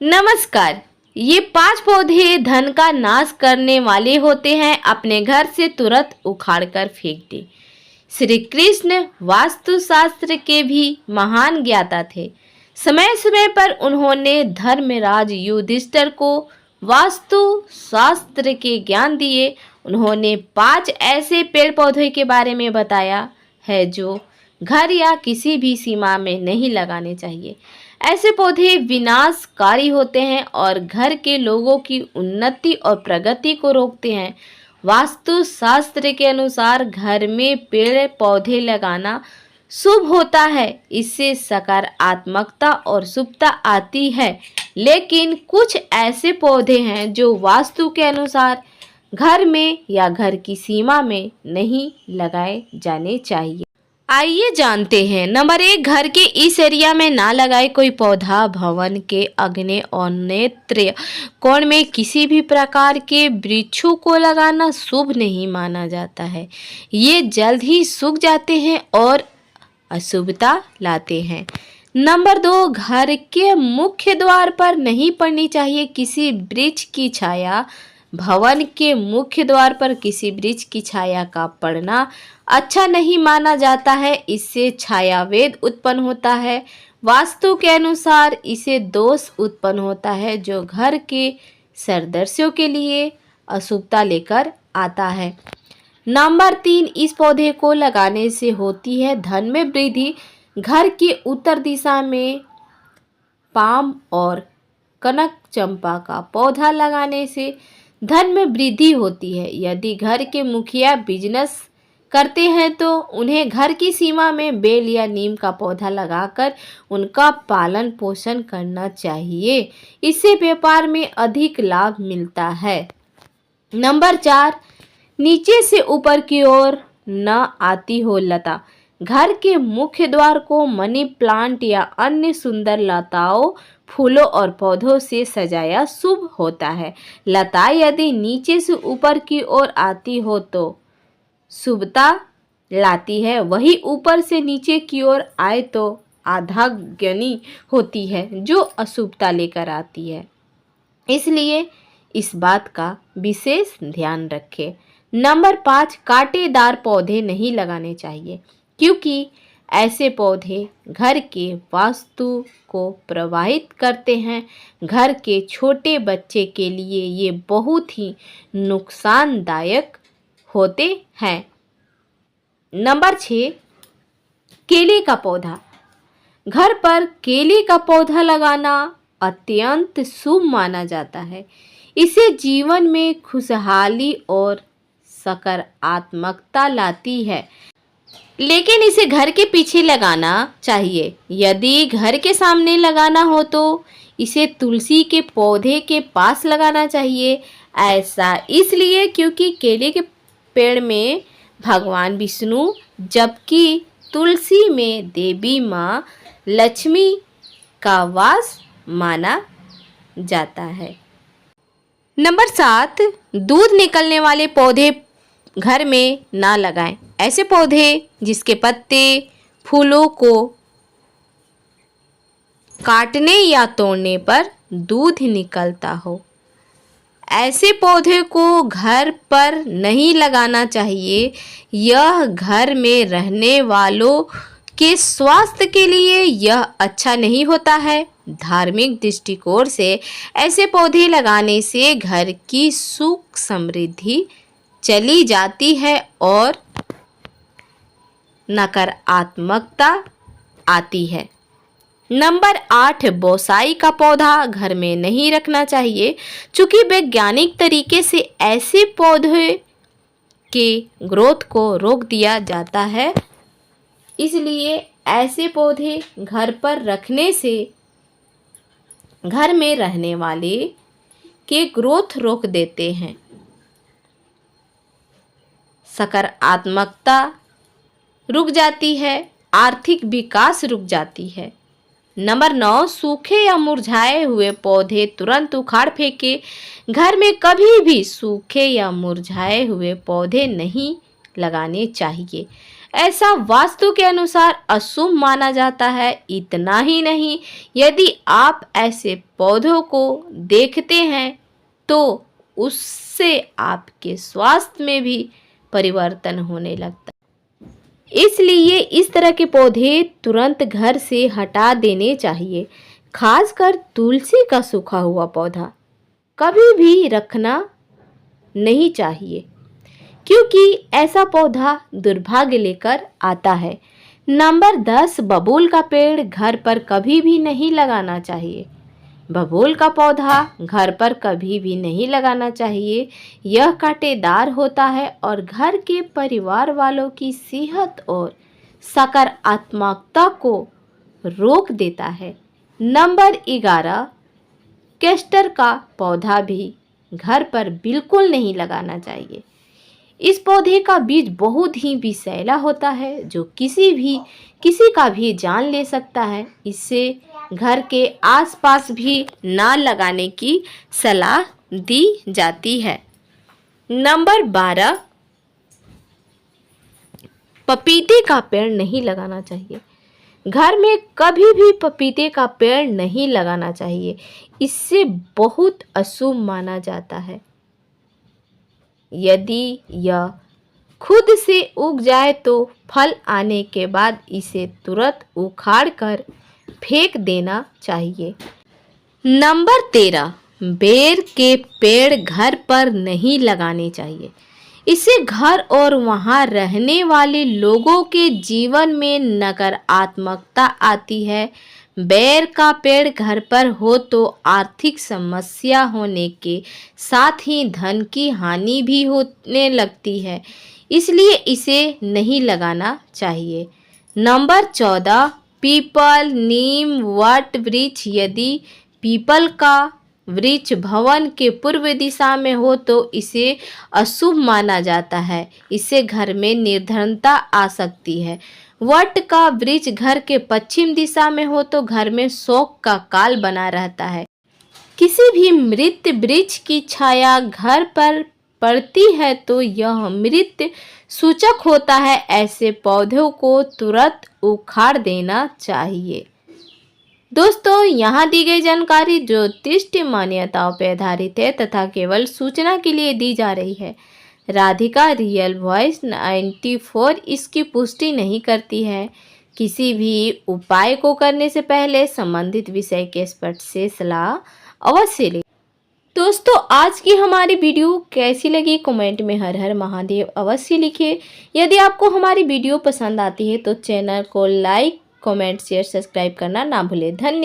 नमस्कार। ये 5 पौधे धन का नाश करने वाले होते हैं, अपने घर से तुरंत उखाड़कर फेंक दे। श्री कृष्ण वास्तुशास्त्र के भी महान ज्ञाता थे। समय समय पर उन्होंने धर्मराज युधिष्ठिर को वास्तु शास्त्र के ज्ञान दिए। उन्होंने 5 ऐसे पेड़ पौधे के बारे में बताया है जो घर या किसी भी सीमा में नहीं लगाने चाहिए। ऐसे पौधे विनाशकारी होते हैं और घर के लोगों की उन्नति और प्रगति को रोकते हैं। वास्तुशास्त्र के अनुसार घर में पेड़ पौधे लगाना शुभ होता है, इससे सकारात्मकता और शुभता आती है। लेकिन कुछ ऐसे पौधे हैं जो वास्तु के अनुसार घर में या घर की सीमा में नहीं लगाए जाने चाहिए। आइए जानते हैं। नंबर 1, घर के इस एरिया में ना लगाए कोई पौधा। भवन के आग्नेय और नेत्र कोण में किसी भी प्रकार के वृक्षों को लगाना शुभ नहीं माना जाता है। ये जल्द ही सूख जाते हैं और अशुभता लाते हैं। नंबर 2, घर के मुख्य द्वार पर नहीं पड़नी चाहिए किसी वृक्ष की छाया। भवन के मुख्य द्वार पर किसी वृक्ष की छाया का पड़ना अच्छा नहीं माना जाता है, इससे छायावेद उत्पन्न होता है। वास्तु के अनुसार इसे दोष उत्पन्न होता है जो घर के सदस्यों के लिए अशुभता लेकर आता है। नंबर 3, इस पौधे को लगाने से होती है धन में वृद्धि। घर के उत्तर दिशा में पाम और कनक चंपा का पौधा लगाने से धन में वृद्धि होती है। यदि घर के मुखिया बिजनेस करते हैं तो उन्हें घर की सीमा में बेल या नीम का पौधा लगाकर उनका पालन पोषण करना चाहिए। इससे व्यापार में अधिक लाभ मिलता है। नंबर 4, नीचे से ऊपर की ओर न आती हो लता। घर के मुख्य द्वार को मनी प्लांट या अन्य सुंदर लताओं, फूलों और पौधों से सजाया शुभ होता है। लता यदि नीचे से ऊपर की ओर आती हो तो शुभता लाती है, वही ऊपर से नीचे की ओर आए तो आधाग्नि होती है जो अशुभता लेकर आती है। इसलिए इस बात का विशेष ध्यान रखें। नंबर 5, कांटेदार पौधे नहीं लगाने चाहिए क्योंकि ऐसे पौधे घर के वास्तु को प्रभावित करते हैं। घर के छोटे बच्चे के लिए ये बहुत ही नुकसानदायक होते हैं। नंबर 6, केले का पौधा। घर पर केले का पौधा लगाना अत्यंत शुभ माना जाता है। इसे जीवन में खुशहाली और सकारात्मकता लाती है, लेकिन इसे घर के पीछे लगाना चाहिए। यदि घर के सामने लगाना हो तो इसे तुलसी के पौधे के पास लगाना चाहिए। ऐसा इसलिए क्योंकि केले के पेड़ में भगवान विष्णु जबकि तुलसी में देवी माँ लक्ष्मी का वास माना जाता है। नंबर 7, दूध निकलने वाले पौधे घर में ना लगाएं। ऐसे पौधे जिसके पत्ते फूलों को काटने या तोड़ने पर दूध निकलता हो, ऐसे पौधे को घर पर नहीं लगाना चाहिए। यह घर में रहने वालों के स्वास्थ्य के लिए यह अच्छा नहीं होता है। धार्मिक दृष्टिकोण से ऐसे पौधे लगाने से घर की सुख समृद्धि चली जाती है और नकारात्मकता आती है। नंबर 8, बोसाई का पौधा घर में नहीं रखना चाहिए क्योंकि वैज्ञानिक तरीके से ऐसे पौधे के ग्रोथ को रोक दिया जाता है। इसलिए ऐसे पौधे घर पर रखने से घर में रहने वाले के ग्रोथ रोक देते हैं, सकारात्मकता रुक जाती है, आर्थिक विकास रुक जाती है। नंबर 9, सूखे या मुरझाए हुए पौधे तुरंत उखाड़ फेंके। घर में कभी भी सूखे या मुरझाए हुए पौधे नहीं लगाने चाहिए। ऐसा वास्तु के अनुसार अशुभ माना जाता है। इतना ही नहीं, यदि आप ऐसे पौधों को देखते हैं तो उससे आपके स्वास्थ्य में भी परिवर्तन होने लगता है। इसलिए इस तरह के पौधे तुरंत घर से हटा देने चाहिए। खासकर तुलसी का सूखा हुआ पौधा कभी भी रखना नहीं चाहिए, क्योंकि ऐसा पौधा दुर्भाग्य लेकर आता है। नंबर 10, बबूल का पेड़ घर पर कभी भी नहीं लगाना चाहिए। बबूल का पौधा घर पर कभी भी नहीं लगाना चाहिए। यह कांटेदार होता है और घर के परिवार वालों की सेहत और सकारात्मकता को रोक देता है। नंबर 11, केस्टर का पौधा भी घर पर बिल्कुल नहीं लगाना चाहिए। इस पौधे का बीज बहुत ही विषैला होता है, जो किसी का भी जान ले सकता है। इसे घर के आसपास भी ना लगाने की सलाह दी जाती है। नंबर 12, पपीते का पेड़ नहीं लगाना चाहिए। घर में कभी भी पपीते का पेड़ नहीं लगाना चाहिए। इससे बहुत अशुभ माना जाता है। यदि यह खुद से उग जाए तो फल आने के बाद इसे तुरंत उखाड़ कर फेंक देना चाहिए। नंबर 13, बेर के पेड़ घर पर नहीं लगाने चाहिए। इससे घर और वहां रहने वाले लोगों के जीवन में नकारात्मकता आती है। बेर का पेड़ घर पर हो तो आर्थिक समस्या होने के साथ ही धन की हानि भी होने लगती है, इसलिए इसे नहीं लगाना चाहिए। नंबर 14, पीपल, नीम, वट वृक्ष। यदि पीपल का वृक्ष भवन के पूर्व दिशा में हो तो इसे अशुभ माना जाता है। इससे घर में निर्धनता आ सकती है। वट का वृक्ष घर के पश्चिम दिशा में हो तो घर में शोक का काल बना रहता है। किसी भी मृत वृक्ष की छाया घर पर पड़ती है तो यह मृत सूचक होता है। ऐसे पौधों को तुरंत उखाड़ देना चाहिए। दोस्तों, यहाँ दी गई जानकारी ज्योतिष मान्यताओं पर आधारित है तथा केवल सूचना के लिए दी जा रही है। राधिका रियल वॉइस 94 इसकी पुष्टि नहीं करती है। किसी भी उपाय को करने से पहले संबंधित विषय के एक्सपर्ट से सलाह अवश्य लें। दोस्तों, आज की हमारी वीडियो कैसी लगी कमेंट में हर हर महादेव अवश्य लिखिए। यदि आपको हमारी वीडियो पसंद आती है तो चैनल को लाइक, कमेंट, शेयर, सब्सक्राइब करना ना भूलें। धन्यवाद।